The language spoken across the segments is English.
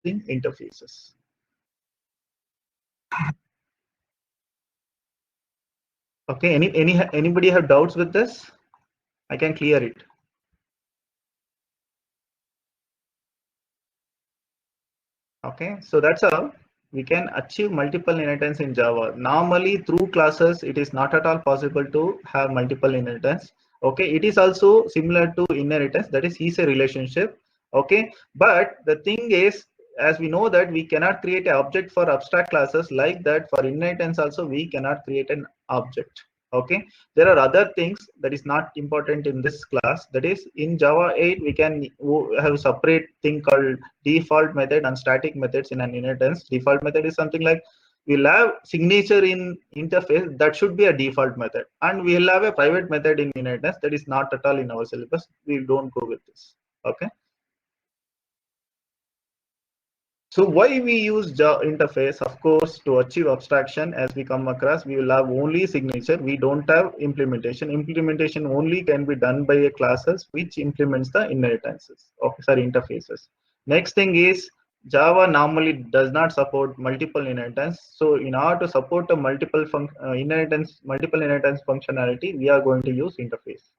using interfaces. Okay, anybody have doubts with this? I can clear it. Okay, so that's how we can achieve multiple inheritance in Java. Normally through classes, it is not at all possible to have multiple inheritance. Okay, it is also similar to inheritance, that is a relationship. Okay, but the thing is, as we know that we cannot create an object for abstract classes, like that for inheritance also we cannot create an object. Okay, there are other things that is not important in this class. That is, in Java 8 we can have a separate thing called default method and static methods in an inheritance. Default method is something like we'll have signature in interface, that should be a default method, and we'll have a private method in inheritance. That is not at all in our syllabus. We don't go with this. Okay, so why we use Java interface? Of course, to achieve abstraction, as we come across, we will have only signature. We don't have implementation. Implementation only can be done by a classes which implements the inheritances. Okay, sorry, interfaces. Next thing is Java normally does not support multiple inheritance. So in order to support a multiple inheritance functionality, we are going to use interface.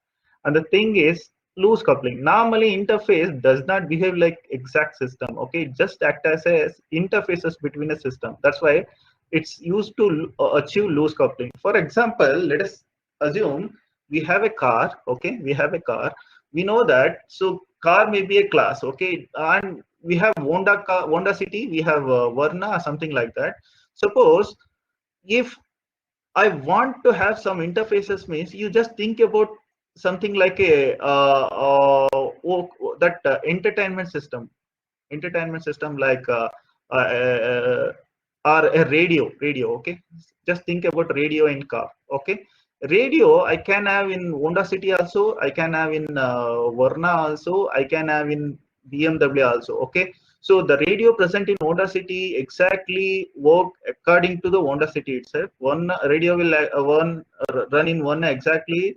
And the thing is, loose coupling. Normally interface does not behave like exact system. Okay, it just act as a interfaces between a system. That's why it's used to achieve loose coupling. For example, let us assume we have a car. Okay, we have a car. We know that, so car may be a class. Okay, and we have Honda City, we have Verna or something like that. Suppose if I want to have some interfaces, means you just think about something like a entertainment system like or a radio. Okay, just think about radio in car. Okay, radio I can have in Honda City also, I can have in Verna also, I can have in BMW also. Okay, so the radio present in Honda City exactly work according to the Honda City itself. One radio will run in one exactly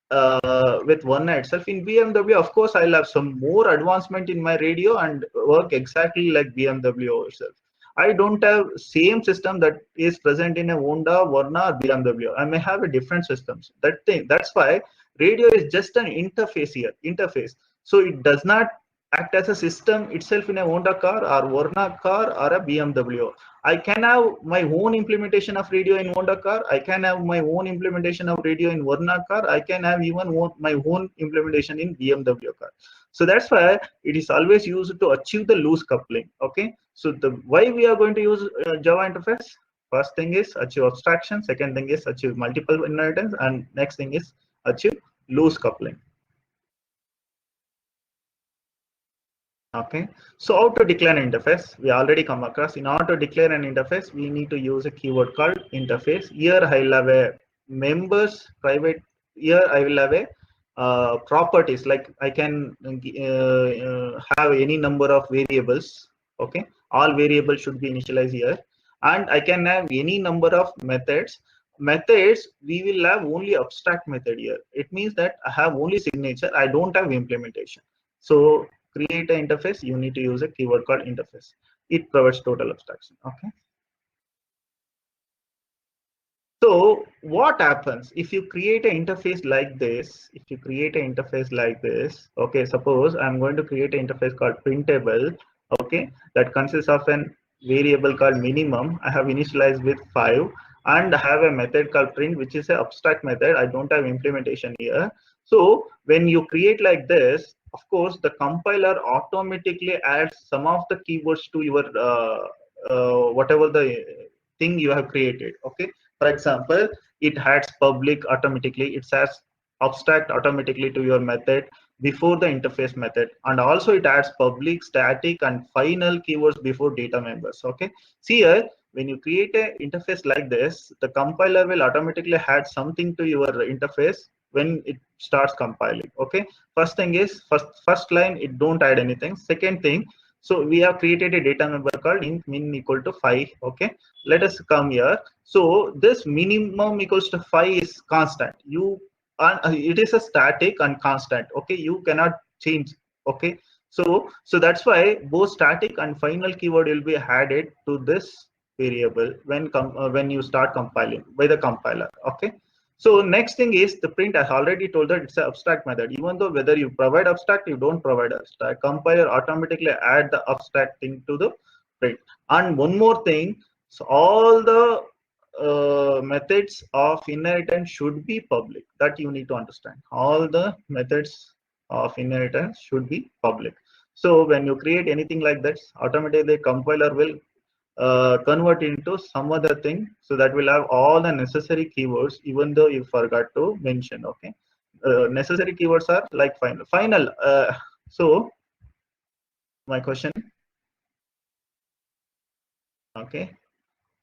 with one itself. In BMW, of course, I'll have some more advancement in my radio and work exactly like BMW itself. I don't have same system that is present in a Honda, Verna, or BMW. I may have a different systems. That's why radio is just an interface here. Interface. So it does not act as a system itself in a Honda car or Verna car or a BMW. I can have my own implementation of radio in Honda car. I can have my own implementation of radio in Verna car. I can have even my own implementation in BMW car. So that's why it is always used to achieve the loose coupling. Okay. So the why we are going to use Java interface? First thing is achieve abstraction. Second thing is achieve multiple inheritance, and next thing is achieve loose coupling. Okay, so how to declare an interface? We already come across. In order to declare an interface, we need to use a keyword called interface. Here I will have a members private. Here I will have a properties, like I can have any number of variables. Okay, all variables should be initialized here, and I can have any number of methods. Methods, we will have only abstract method here. It means that I have only signature. I don't have implementation. So create an interface, you need to use a keyword called interface. It provides total abstraction. Okay, so what happens if you create an interface like this? If you create an interface like this, okay, suppose I'm going to create an interface called printable. Okay, that consists of an variable called minimum. I have initialized with 5, and I have a method called print, which is an abstract method. I don't have implementation here. So when you create like this, of course the compiler automatically adds some of the keywords to your whatever the thing you have created. Okay, for example, it adds public automatically, it adds abstract automatically to your method before the interface method, and also it adds public, static, and final keywords before data members. Okay, see here, when you create an interface like this, the compiler will automatically add something to your interface when it starts compiling. Okay, first thing is first line, it don't add anything. Second thing, so we have created a data member called int min equal to 5. Okay, let us come here. So this minimum equals to 5 is constant. It is a static and constant. Okay, you cannot change. Okay, So that's why both static and final keyword will be added to this variable when you start compiling by the compiler. Okay. So next thing is the print. I already told that it's an abstract method. Even though whether you provide abstract, you don't provide abstract, compiler automatically add the abstract thing to the print. And one more thing, so all the methods of inheritance should be public. That you need to understand. All the methods of inheritance should be public. So when you create anything like that, automatically the compiler will convert into some other thing. So that will have all the necessary keywords, even though you forgot to mention. Okay, necessary keywords are like final. So my question. Okay.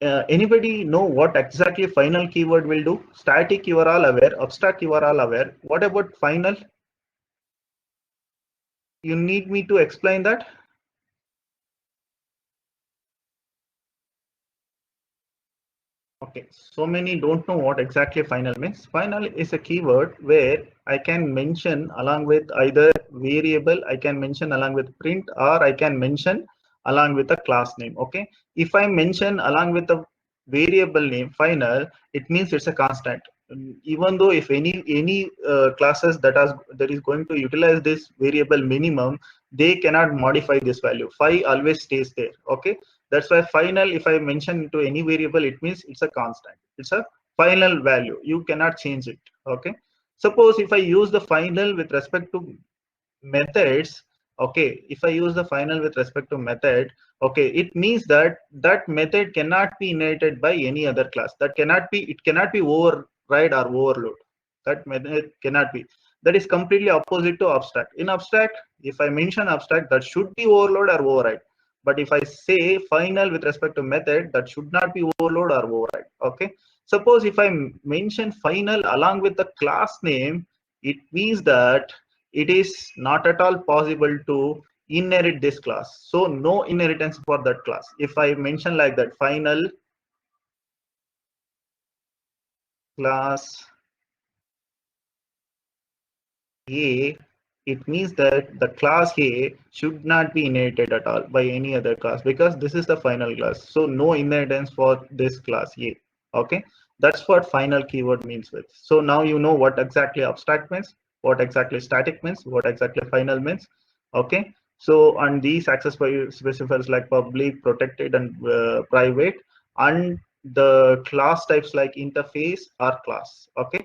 Anybody know what exactly final keyword will do? Static, you are all aware. Abstract, you are all aware. What about final? You need me to explain that? Okay, so many don't know what exactly final means. Final is a keyword where I can mention along with either variable, I can mention along with print, or I can mention along with a class name. Okay, if I mention along with a variable name final, it means it's a constant. Even though if any classes that is going to utilize this variable minimum, they cannot modify this value. 5 always stays there. Okay, that's why final, if I mention to any variable, it means it's a constant. It's a final value. You cannot change it. Okay. Suppose if I use the final with respect to methods, okay, if I use the final with respect to method, okay, it means that that method cannot be inherited by any other class. That cannot be, it cannot be override or overload. That method cannot be. That is completely opposite to abstract. In abstract, if I mention abstract, that should be overload or override. But if I say final with respect to method, that should not be overload or override. Okay. Suppose if I mention final along with the class name, it means that it is not at all possible to inherit this class. So no inheritance for that class. If I mention like that, final class A, it means that the class A should not be inherited at all by any other class, because this is the final class. So no inheritance for this class A. Okay, that's what final keyword means with. So now you know what exactly abstract means, what exactly static means, what exactly final means. Okay, so and these access specifiers like public, protected, and private, and the class types like interface or class. Okay,